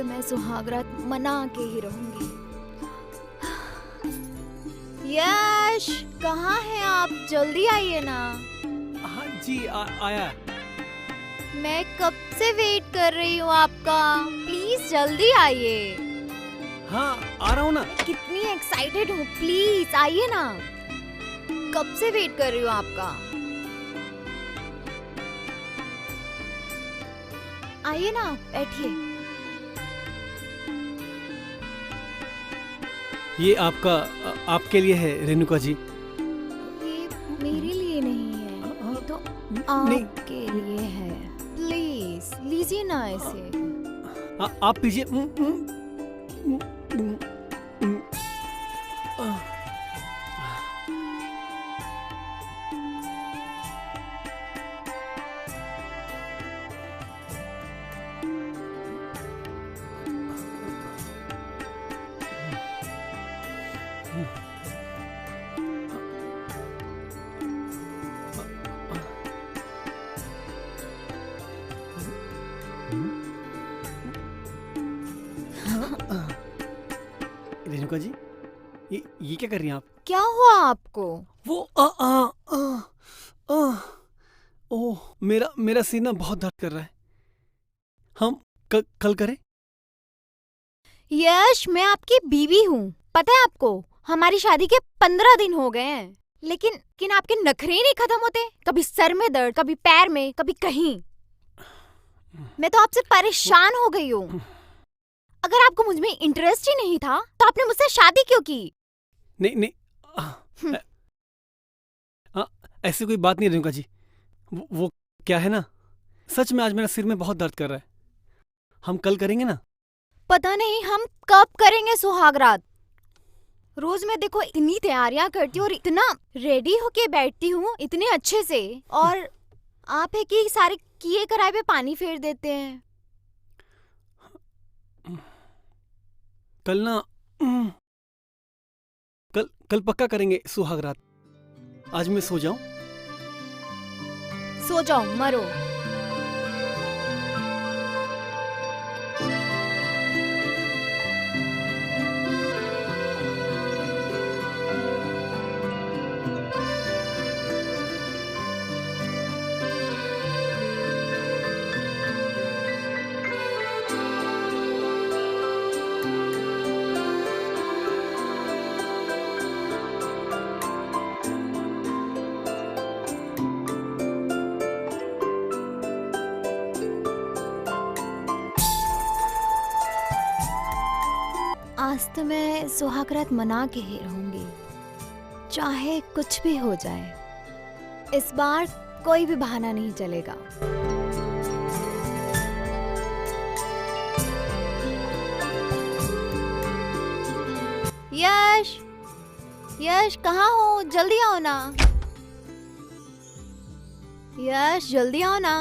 मैं सुहागरात मना के ही रहूंगी। यश, कहाँ हैं आप? जल्दी आइए ना। हाँ जी, आया। मैं कब से वेट कर रही हूँ आपका, प्लीज जल्दी आइए। हाँ, आ रहा हूँ ना। कितनी एक्साइटेड हूँ, प्लीज आइए ना। कब से वेट कर रही हूँ आपका। आइए ना, बैठिए। ये आपके लिए है रेणुका जी। ये मेरे लिए नहीं है, ये तो नहीं, आपके लिए है। प्लीज लीजिए ना इसे। आप पीजिए। रेणुका जी, ये क्या कर रही हैं आप? क्या हुआ आपको? वो ओह, मेरा सीना बहुत दर्द कर रहा है। हम कल करें? यश, मैं आपकी बीवी हूँ, पता है आपको? हमारी शादी के 15 दिन हो गए हैं, लेकिन आपके नखरे ही नहीं खत्म होते। कभी सर में दर्द, कभी पैर में, कभी कहीं। मैं तो आपसे परेशान हो गई हूँ। अगर आपको मुझ में इंटरेस्ट ही नहीं था तो आपने मुझसे शादी क्यों की? नहीं, ऐसी कोई बात नहीं रेणुका जी। वो क्या है ना, सच में आज मेरा सिर में बहुत दर्द कर रहा है। हम कल करेंगे ना? पता नहीं हम कब करेंगे सुहागरात। रोज मैं देखो इतनी तैयारियां करती हूँ और इतना रेडी होके बैठती हूँ इतने अच्छे से, और आप है कि सारे किए कराए पे पानी फेर देते हैं। कल ना, कल पक्का करेंगे सुहागरात। आज मैं सो जाऊं? सो जाओ, मरो। आज तो मैं सुहागरात मना के ही रहूंगी, चाहे कुछ भी हो जाए। इस बार कोई भी बहाना नहीं चलेगा। यश, यश कहाँ हो? जल्दी आओ ना। यश जल्दी आओ ना।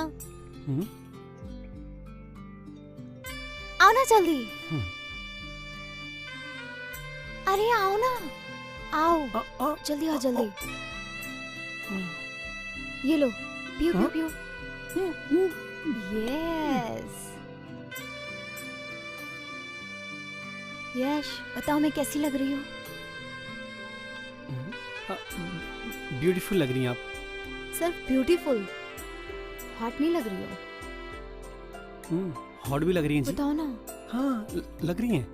आओ ना जल्दी। अरे आओ ना, आओ जल्दी आओ जल्दी। ये लो, पियो पियो पियो। यस। यश बताओ मैं कैसी लग रही हूँ? ब्यूटीफुल लग रही हैं आप। सिर्फ ब्यूटीफुल, हॉट नहीं लग रही हो? हॉट भी लग रही हैं जी। बताओ ना। हाँ, लग रही हैं।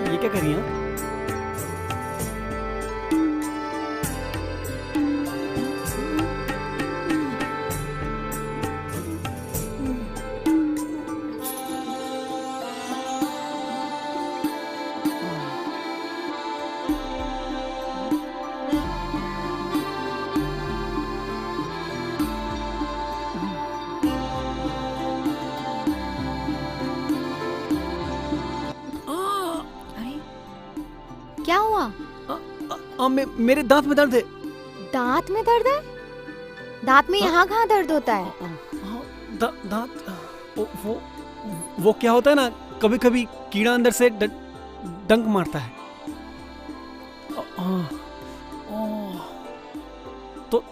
ये क्या कर रही हैं? क्या हुआ? मेरे दांत में दर्द है। दांत में दर्द है? दांत में यहाँ कहाँ दर्द होता है? दांत वो क्या होता है ना, कभी कभी कीड़ा अंदर से डंक मारता है।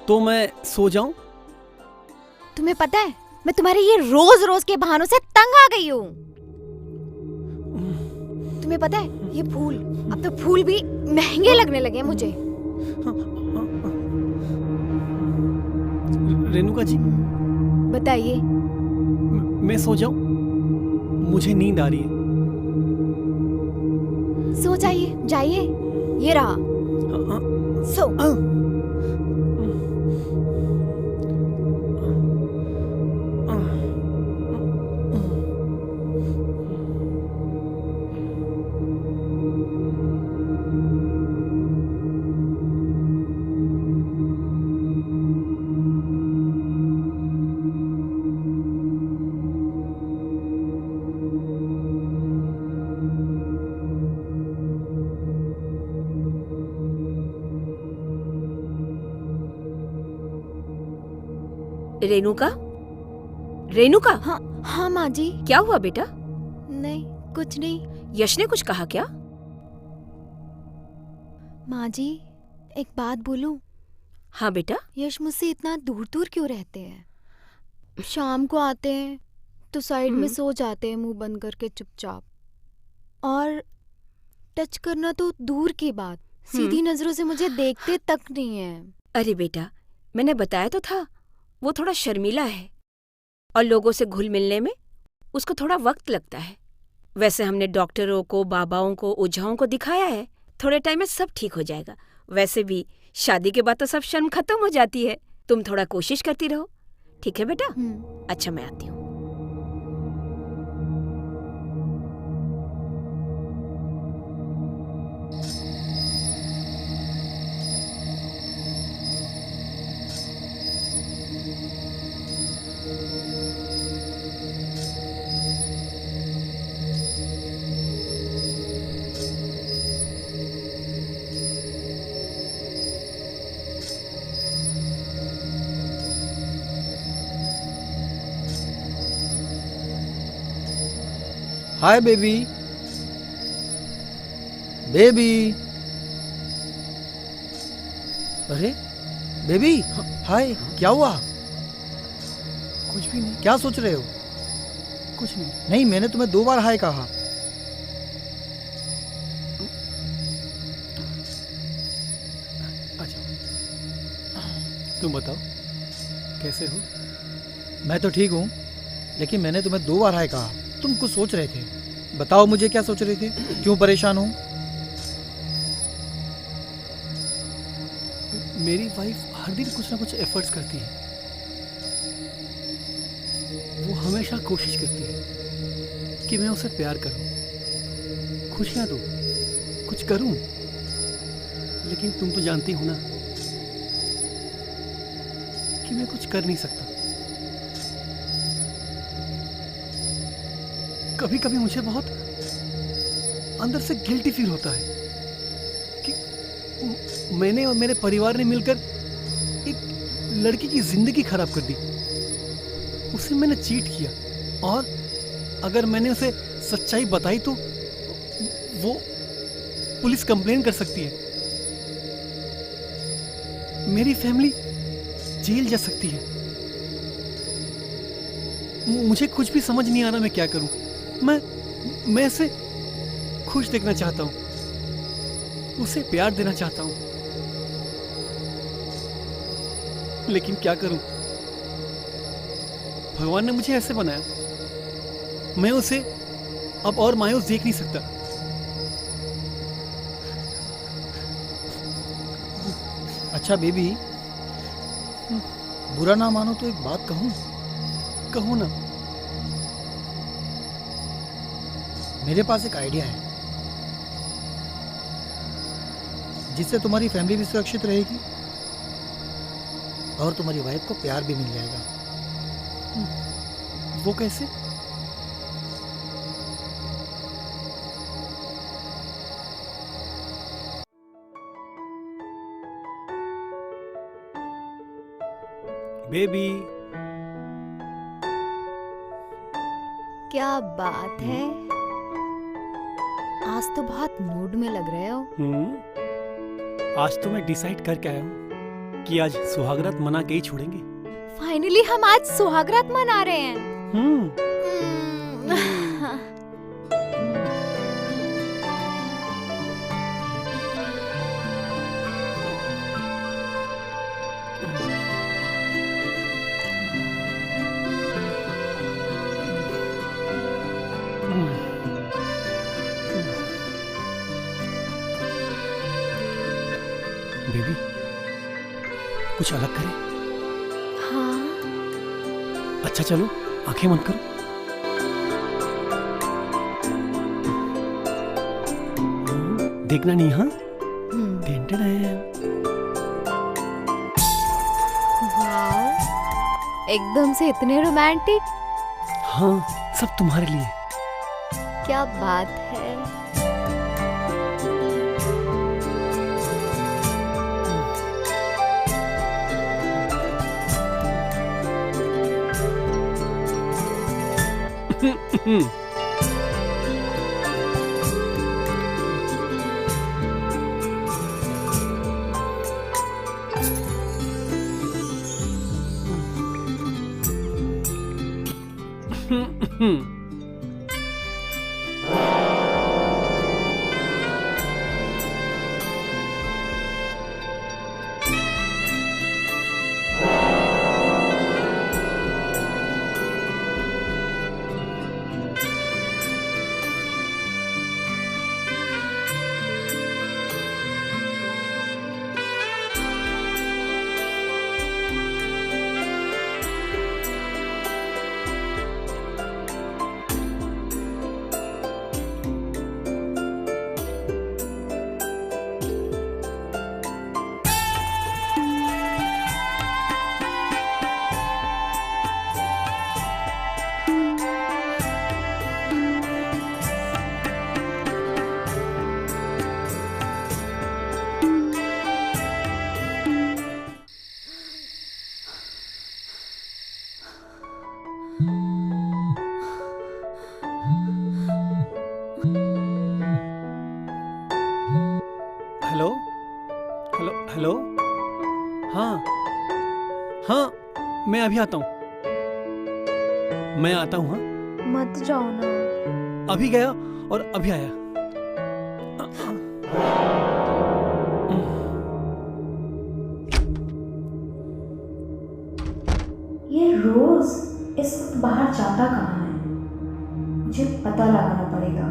तो मैं सो जाऊं? तुम्हें पता है मैं तुम्हारे ये रोज रोज के बहानों से तंग आ गई हूँ। तुम्हें पता है ये फूल, अब तो फूल भी महंगे लगने लगे हैं मुझे। रेणुका जी, बताइए। मैं सो जाऊं? मुझे नींद आ रही है। सो जाइए, जाइए, ये रहा। सो। रेणुका, रेणुका। हाँ हाँ माँ जी। क्या हुआ बेटा? नहीं, कुछ नहीं। यश ने कुछ कहा क्या? माँ जी, एक बात बोलूं? हाँ बेटा। यश मुझसे इतना दूर दूर क्यों रहते हैं? शाम को आते हैं तो साइड में सो जाते हैं मुंह बंद करके चुपचाप, और टच करना तो दूर की बात, सीधी नजरों से मुझे देखते तक नहीं है। अरे बेटा, मैंने बताया तो था, वो थोड़ा शर्मीला है और लोगों से घुल मिलने में उसको थोड़ा वक्त लगता है। वैसे हमने डॉक्टरों को, बाबाओं को, ओझाओं को दिखाया है, थोड़े टाइम में सब ठीक हो जाएगा। वैसे भी शादी के बाद तो सब शर्म खत्म हो जाती है। तुम थोड़ा कोशिश करती रहो, ठीक है बेटा? अच्छा, मैं आती हूँ। Hi baby, baby. अरे बेबी, हाय। क्या हुआ? कुछ भी नहीं। क्या सोच रहे हो? कुछ नहीं। नहीं, मैंने तुम्हें 2 बार हाय कहा। अच्छा, तुम बताओ कैसे हो? मैं तो ठीक हूँ, लेकिन मैंने तुम्हें 2 बार हाय कहा। तुम कुछ सोच रहे थे, बताओ मुझे क्या सोच रहे थे? क्यों परेशान हो? मेरी वाइफ हर दिन कुछ ना कुछ एफर्ट्स करती है। वो हमेशा कोशिश करती है कि मैं उसे प्यार करूं, खुशियां दूं, कुछ करूं। लेकिन तुम तो जानती हो ना कि मैं कुछ कर नहीं सकता। कभी कभी मुझे बहुत अंदर से गिल्टी फील होता है कि मैंने और मेरे परिवार ने मिलकर एक लड़की की जिंदगी खराब कर दी। उसे मैंने चीट किया, और अगर मैंने उसे सच्चाई बताई तो वो पुलिस कंप्लेन कर सकती है। मेरी फैमिली जेल जा सकती है। मुझे कुछ भी समझ नहीं आ रहा मैं क्या करूं। मैं इसे खुश देखना चाहता हूं, उसे प्यार देना चाहता हूं, लेकिन क्या करूं? भगवान ने मुझे ऐसे बनाया, मैं उसे अब और मायूस देख नहीं सकता। अच्छा बेबी, बुरा ना मानो तो एक बात कहूँ? कहो ना। मेरे पास एक आइडिया है जिससे तुम्हारी फैमिली भी सुरक्षित रहेगी और तुम्हारी वाइफ को प्यार भी मिल जाएगा। वो कैसे? बेबी। क्या बात है, आज तो बहुत मूड में लग रहे हो। आज तो मैं डिसाइड करके आया हूँ कि आज सुहागरात मना के ही छोड़ेंगे। फाइनली हम आज सुहागरात मना रहे हैं। बेबी, कुछ अलग करें? हाँ, अच्छा चलो, आंखें बंद करो। देखना नहीं, हाँ? वाओ, एकदम से इतने रोमांटिक। हाँ, सब तुम्हारे लिए। क्या बात है। Hello hello hello. हाँ हाँ, मैं अभी आता हूँ। मैं आता हूँ। हाँ, मत जाओ ना। अभी गया और अभी आया। ये रोज इस वक्त बाहर जाता कहाँ है? मुझे पता लगाना पड़ेगा।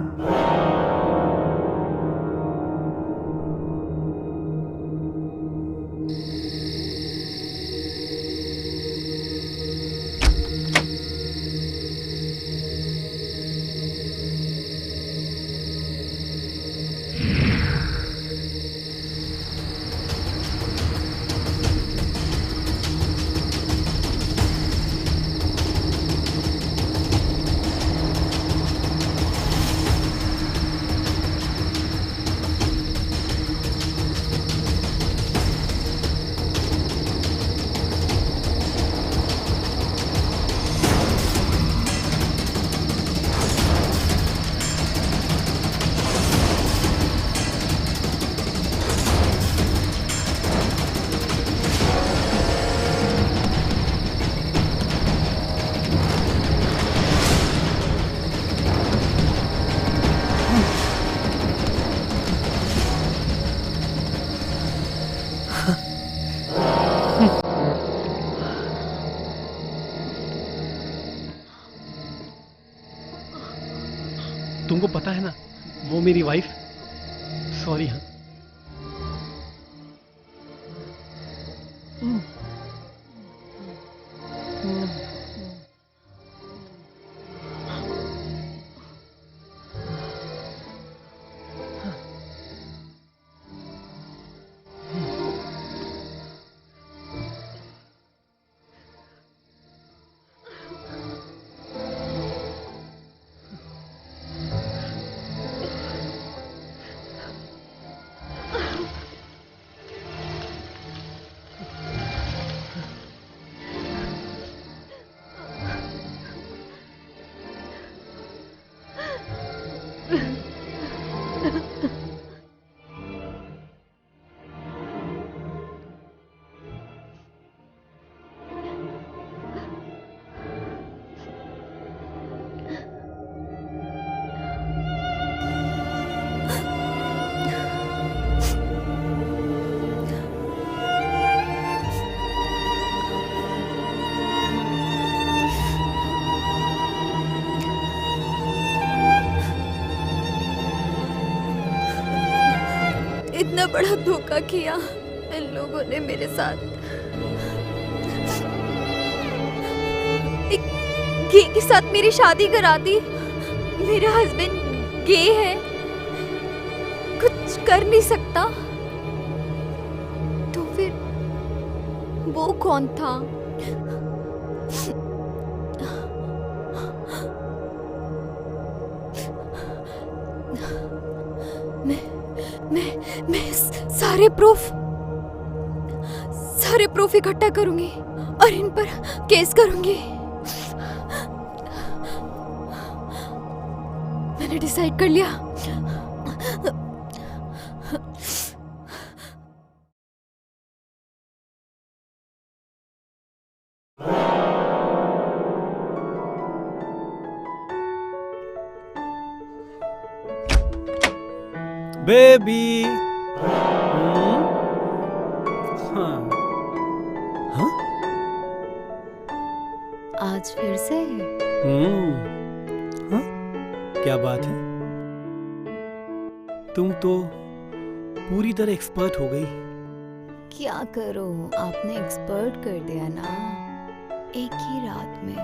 तुमको पता है ना, वो मेरी वाइफ। सॉरी। हाँ, इतना बड़ा धोखा किया इन लोगों ने मेरे साथ। एक गे के साथ मेरी शादी करा दी। मेरा हस्बैंड गे है, कुछ कर नहीं सकता। तो फिर वो कौन था? मैं सारे प्रूफ इकट्ठा करूंगी और इन पर केस करूंगी। मैंने डिसाइड कर लिया। बेबी। हाँ। हाँ? आज फिर से? हाँ? क्या बात है? तुम तो पूरी तरह एक्सपर्ट हो गई। क्या करूं, आपने एक्सपर्ट कर दिया ना एक ही रात में।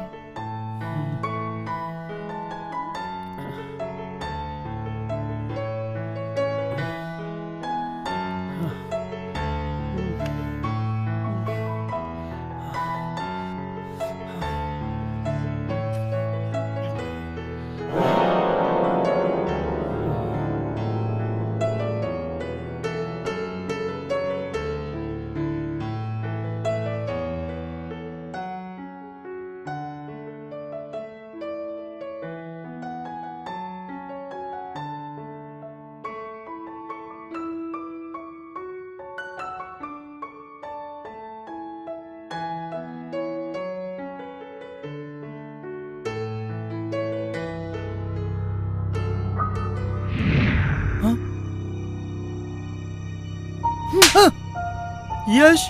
यश,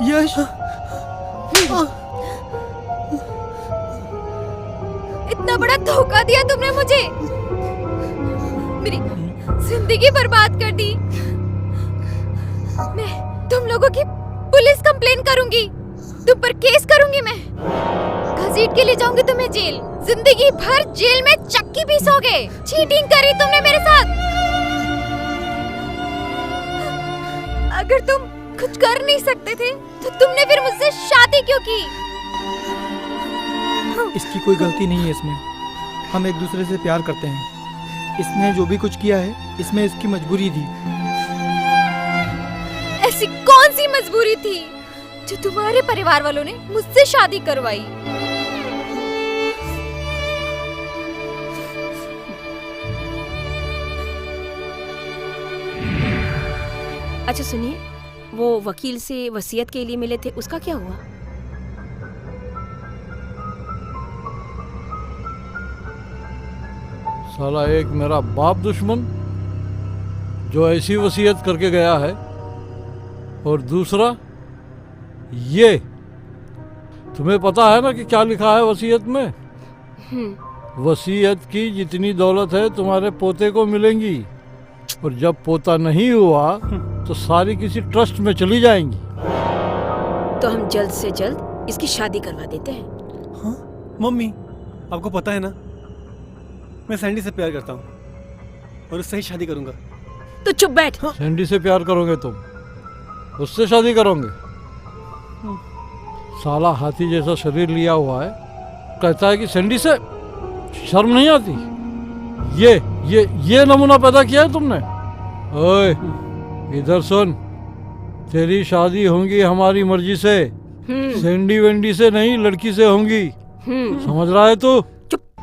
यश, इतना बड़ा धोखा दिया तुमने मुझे, मेरी जिंदगी बर्बाद कर दी। मैं तुम लोगों की पुलिस कंप्लेन करूंगी, तुम पर केस करूंगी। मैं घसीट के ले जाऊंगी तुम्हें जेल, जिंदगी भर जेल में चक्की पीसोगे। चीटिंग करी तुमने मेरे साथ। अगर तुम कुछ कर नहीं सकते थे तो तुमने फिर मुझसे शादी क्यों की? इसकी कोई गलती नहीं है इसमें। हम एक दूसरे से प्यार करते हैं। इसने जो भी कुछ किया है इसमें इसकी मजबूरी थी। ऐसी कौन सी मजबूरी थी जो तुम्हारे परिवार वालों ने मुझसे शादी करवाई? अच्छा सुनिए, वो वकील से वसीयत के लिए मिले थे, उसका क्या हुआ? साला एक मेरा बाप दुश्मन जो ऐसी वसीयत करके गया है, और दूसरा ये। तुम्हें पता है ना कि क्या लिखा है वसीयत में? वसीयत की जितनी दौलत है तुम्हारे पोते को मिलेंगी, और जब पोता नहीं हुआ तो सारी किसी ट्रस्ट में चली जाएंगी। तो हम जल्द से जल्द इसकी शादी करवा देते हैं। हाँ? मम्मी, आपको पता है ना मैं सैंडी से प्यार करता हूँ और उससे ही शादी करूंगा। तो चुप बैठ। सैंडी से प्यार करोगे तुम? उससे शादी करोगे? साला हाथी जैसा शरीर लिया हुआ है, कहता है कि सैंडी से शर्म नहीं आती। ये नमूना पैदा किया है तुमने। ओए इधर सुन, तेरी शादी होंगी हमारी मर्जी से, सैंडी वेंडी से नहीं, लड़की से होंगी। समझ रहा है तू?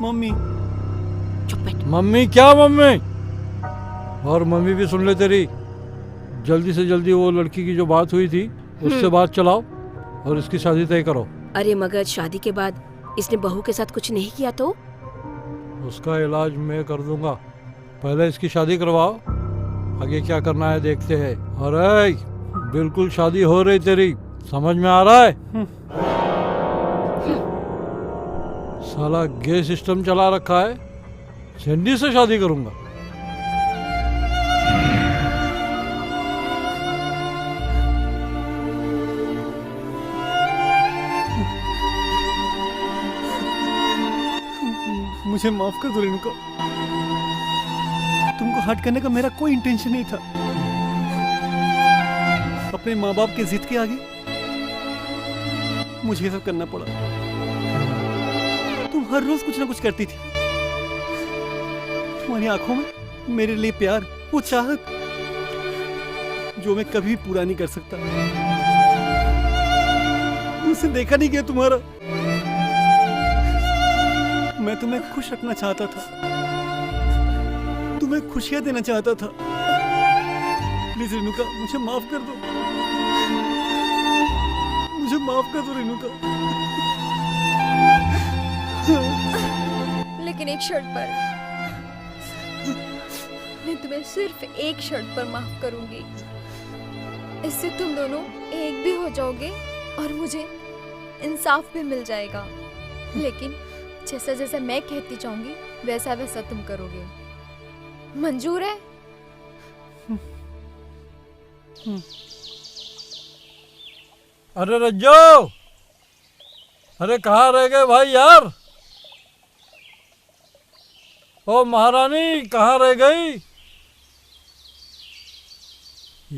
मम्मी, चुप बैठ। मम्मी क्या मम्मी? और मम्मी भी सुन ले तेरी। जल्दी से जल्दी वो लड़की की जो बात हुई थी उससे बात चलाओ और इसकी शादी तय करो। अरे मगर शादी के बाद इसने बहू के साथ कुछ नहीं किया तो? उसका इलाज मैं कर दूंगा। पहले इसकी शादी करवाओ, आगे क्या करना है देखते हैं। अरे बिल्कुल शादी हो रही तेरी, समझ में आ रहा है? साला गे सिस्टम चला रखा है, सैंडी से शादी करूंगा। मुझे माफ कर दो रेणुका, तुमको हर्ट करने का मेरा कोई इंटेंशन नहीं था। अपने माँ बाप के जिद के आगे मुझे ये सब करना पड़ा। तुम हर रोज कुछ ना कुछ करती थी। तुम्हारी आंखों में मेरे लिए प्यार, वो चाहत जो मैं कभी पूरा नहीं कर सकता। मुझसे देखा नहीं गया तुम्हारा। मैं तुम्हें खुश रखना चाहता था, तुम्हें खुशियां देना चाहता था। प्लीज रेणुका, मुझे माफ कर दो, मुझे माफ कर दो रेणुका। लेकिन एक शर्त पर, मैं तुम्हें सिर्फ एक शर्त पर माफ करूंगी। इससे तुम दोनों एक भी हो जाओगे और मुझे इंसाफ भी मिल जाएगा। लेकिन जैसा जैसा मैं कहती जाऊंगी वैसा वैसा तुम करोगे। मंजूर है? अरे रज्जो, अरे कहाँ रह गए भाई यार? ओ महारानी कहाँ रह गई?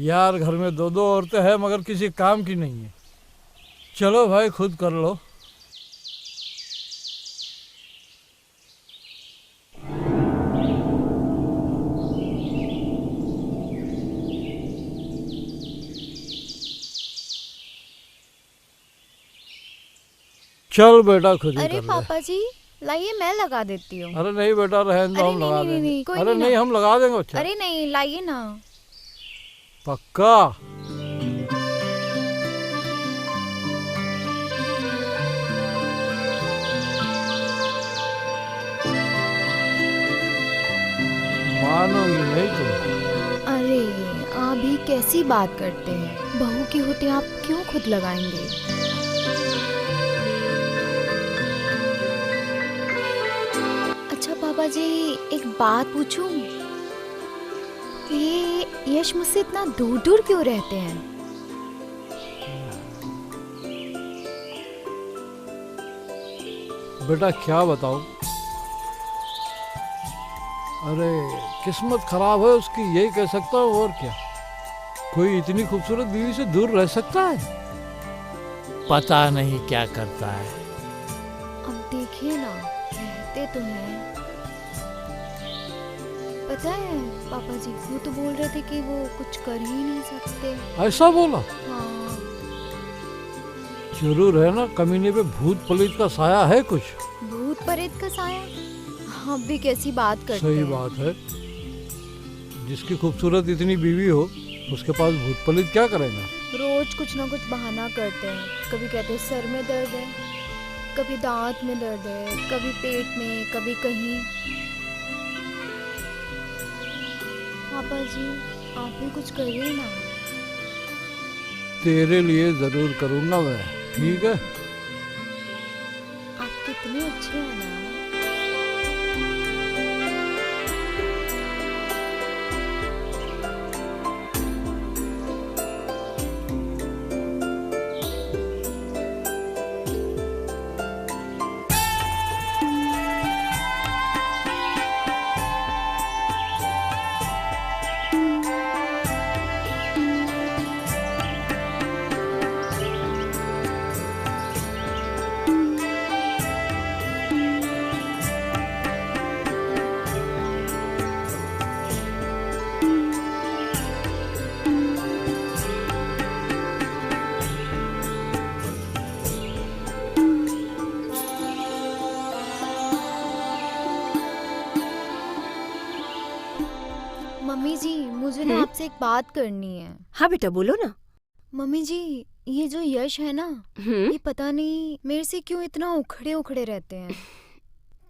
यार घर में दो दो औरतें हैं मगर किसी काम की नहीं है। चलो भाई खुद कर लो। चल बेटा खुद ही अरे कर ले। पापा जी लाइए, मैं लगा देती हूँ। अरे नहीं बेटा रहने दो, अरे हम नहीं, लगा नहीं, देंगे। नहीं, कोई अरे नहीं नहीं ना। हम लगा देंगे। अच्छा अरे नहीं, लाइए ना। पक्का? मानोगी नहीं तुम। अरे आप भी कैसी बात करते हैं? बहू के होते आप क्यों खुद लगाएंगे? अच्छा पापा जी एक बात पूछूं? ये यश मुझसे इतना दूर दूर क्यों रहते हैं? बेटा क्या बताऊं? अरे किस्मत खराब है उसकी, यही कह सकता हूँ। और क्या, कोई इतनी खूबसूरत बीवी से दूर रह सकता है? पता नहीं क्या करता है। अब देखिए ना, रहते तो हैं। पता है पापा जी, वो तो बोल रहे थे कि वो कुछ कर ही नहीं सकते। ऐसा बोला? हाँ, जरूर है ना, कमीने पे भूत प्रेत का साया है कुछ। भूत प्रेत का साया? आप भी कैसी बात करते सही हैं? बात है। जिसकी खूबसूरत इतनी बीवी हो उसके पास भूत प्रेत क्या करेगा? रोज कुछ ना कुछ बहाना करते हैं। कभी कहते हैं सर में दर्द है, कभी दांत में दर्द है, कभी पेट में, कभी कहीं। पापा जी आप भी कुछ करिए ना। तेरे लिए जरूर करूंगा मैं, ठीक है? आप कितने अच्छे हैं ना। मम्मी जी, मुझे ना आपसे एक बात करनी है। हाँ बेटा बोलो ना। मम्मी जी, ये जो यश है ना, ये पता नहीं मेरे से क्यों इतना उखड़े उखड़े रहते हैं।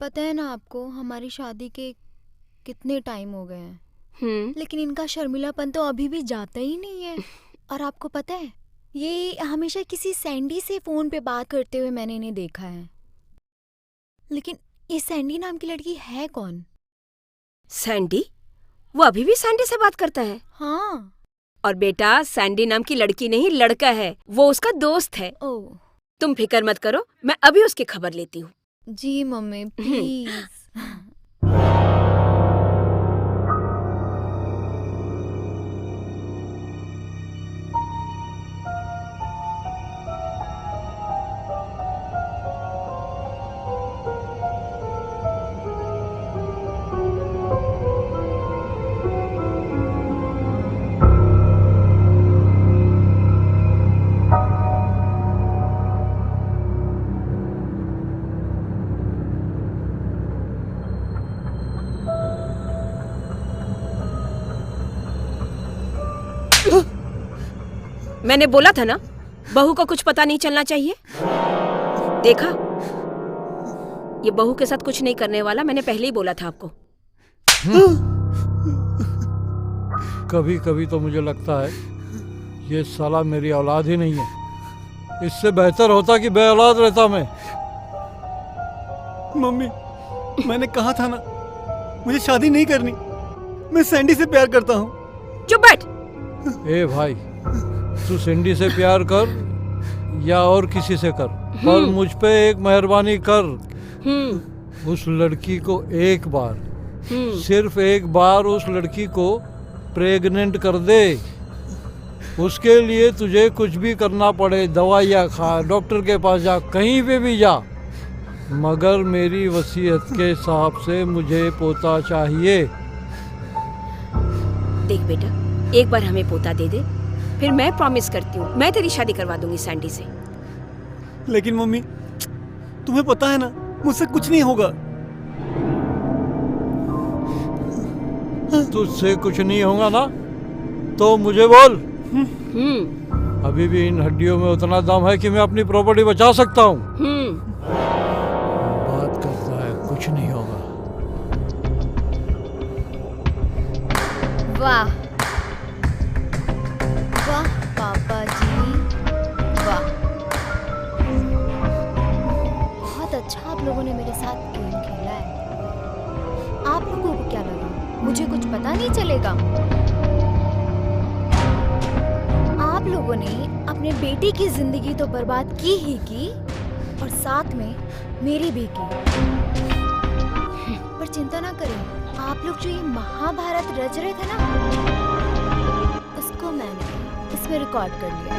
पता है ना आपको, हमारी शादी के कितने टाइम हो गए हैं, लेकिन इनका शर्मिलापन तो अभी भी जाता ही नहीं है। और आपको पता है, ये हमेशा किसी सैंडी से फोन पे बात करते हुए मैंने इन्हें देखा है। लेकिन ये सैंडी नाम की लड़की है कौन? सैंडी? वो अभी भी सैंडी से बात करता है? हाँ। और बेटा, सैंडी नाम की लड़की नहीं, लड़का है। वो उसका दोस्त है। ओह। तुम फिक्र मत करो, मैं अभी उसकी खबर लेती हूँ। जी मम्मी प्लीज। मैंने बोला था ना, बहू को कुछ पता नहीं चलना चाहिए। देखा, ये बहू के साथ कुछ नहीं करने वाला। मैंने पहले ही बोला था आपको। कभी कभी तो मुझे लगता है ये साला मेरी औलाद ही नहीं है। इससे बेहतर होता कि बे औलाद रहता मैं। मम्मी, मैंने कहा था ना, मुझे शादी नहीं करनी। मैं सैंडी से प्यार करता हूँ। चुप बैठ। ए भाई, तू सैंडी से प्यार कर या और किसी से कर, पर मुझ पे एक मेहरबानी कर। उस लड़की को एक बार, सिर्फ एक बार उस लड़की को प्रेग्नेंट कर दे। उसके लिए तुझे कुछ भी करना पड़े, दवाइयाँ खा, डॉक्टर के पास जा, कहीं पे भी जा, मगर मेरी वसीयत के हिसाब से मुझे पोता चाहिए। देख बेटा, एक बार हमें पोता दे दे, फिर मैं प्रॉमिस करती हूँ मैं तेरी शादी करवा दूंगी सैंडी से। लेकिन मम्मी, तुम्हें पता है ना, मुझसे कुछ नहीं होगा। तुझसे कुछ नहीं होगा ना, तो मुझे बोल। अभी भी इन हड्डियों में उतना दम है कि मैं अपनी प्रॉपर्टी बचा सकता हूँ। बात करता है, कुछ नहीं होगा। वाह वाह पापा जी, वाह। बहुत अच्छा आप लोगों ने मेरे साथ गेम खेला है। आप लोगों को क्या लगा मुझे कुछ पता नहीं चलेगा? आप लोगों ने अपने बेटे की जिंदगी तो बर्बाद की ही की, और साथ में मेरी भी की। पर चिंता ना करें, आप लोग जो ये महाभारत रच रहे थे ना, उसको मैंने इसमें रिकॉर्ड कर लिया।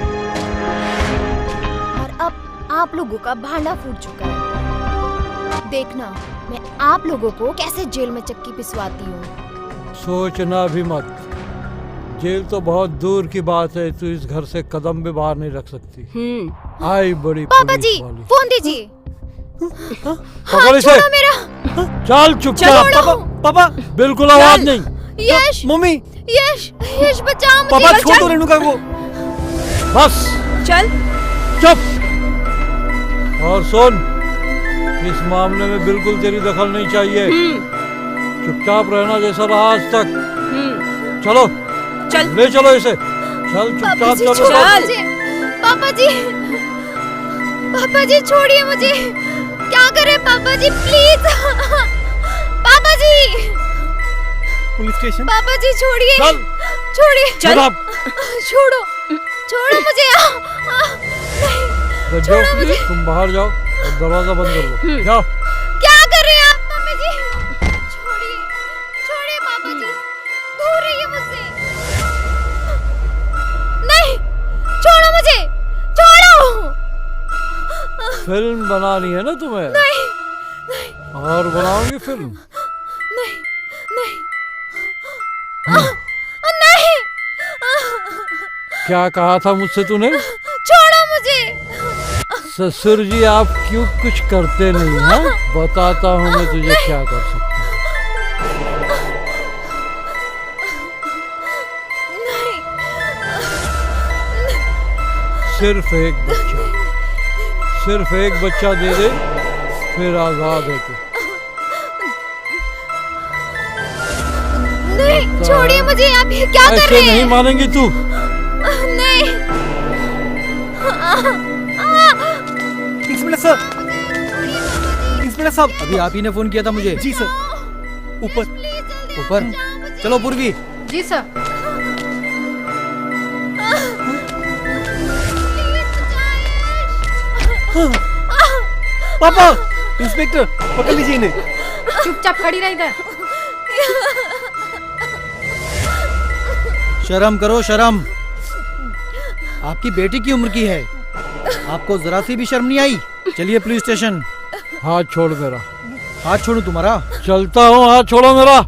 और अब आप लोगों का भांडा फूट चुका है। देखना मैं आप लोगों को कैसे जेल में चक्की पिसवाती हूँ। सोचना भी मत, जेल तो बहुत दूर की बात है। तू इस घर से कदम भी बाहर नहीं रख सकती। आई बड़ी पापा जी, पुलिस वाली। फोन दीजिए। पकड़ इसे। छोड़ो मेरा। चल चुपचाप। छोड़ो। पापा, बिल्कुल आवाज नहीं। यश, मम्मी, यश, यश बचाओ मुझे। पापा छोड़ दो रेणुका को। बस चल। चुप। और सुन, इस मामले में बिल्कुल तेरी दखल नहीं चाहिए। चुपचाप रहना जैसा रहा आज तक। चलो चल। ले चलो इसे। चल चुपचाप पापा जी, चलो। छोड़ो मुझे। पापा जी, पापा जी छोड़िए मुझे। क्या करें पापा जी, प्लीज। पापा जी, पुलिस स्टेशन। पापा जी छोड़िए। चल। छोड़िए। चल। छोड़ो, छोड़ो मुझे। नहीं, छोड़ो मुझे। तुम बाहर जाओ और दरवाजा बंद कर लो। जाओ। क्या कर रहे हैं आप मम्मी जी? छोड़िए, छोड़िए पापा जी, दूर रहिए मुझसे। नहीं, छोड़ो मुझे, छोड़ो। फिल्म बनानी है ना तुम्हें? नहीं, और बनाओगी फिल्म? नहीं, नहीं, नहीं। क्या कहा था मुझसे तूने? छोड़ो मुझे। ससुर जी, आप क्यों कुछ करते नहीं हैं? बताता हूँ मैं तुझे क्या कर सकता हूँ। सिर्फ एक बच्चा दे दे, फिर आजाद है तू। नहीं, छोड़िए मुझे, आप ये क्या कर ऐसे रहे नहीं हैं? मानेंगी तू। नहीं। इंस्पेक्टर सर, इंस्पेक्टर साहब। अभी आप ही ने फोन किया था मुझे। जी सर। ऊपर। ऊपर चलो पूर्वी। जी सर। पापा, इंस्पेक्टर पकड़ लीजिए इन्हें। चुपचाप खड़ी रह इधर। शर्म करो शर्म। आपकी बेटी की उम्र की है, आपको जरा सी भी शर्म नहीं आई? चलिए पुलिस स्टेशन। हाथ छोड़ मेरा। हाथ छोड़ू तुम्हारा? चलता हूँ, हाथ छोड़ो मेरा।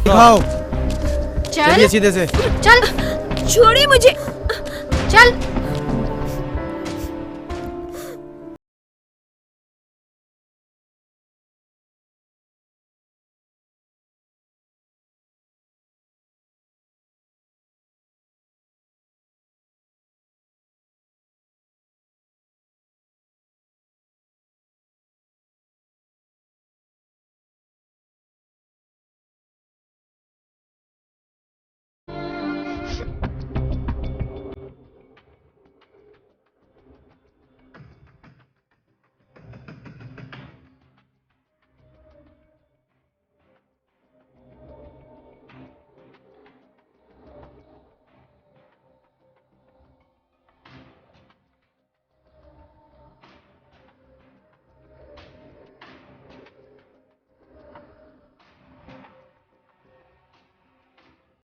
दिखाओ। चल चलिए सीधे से। चल छोड़िए मुझे। चल।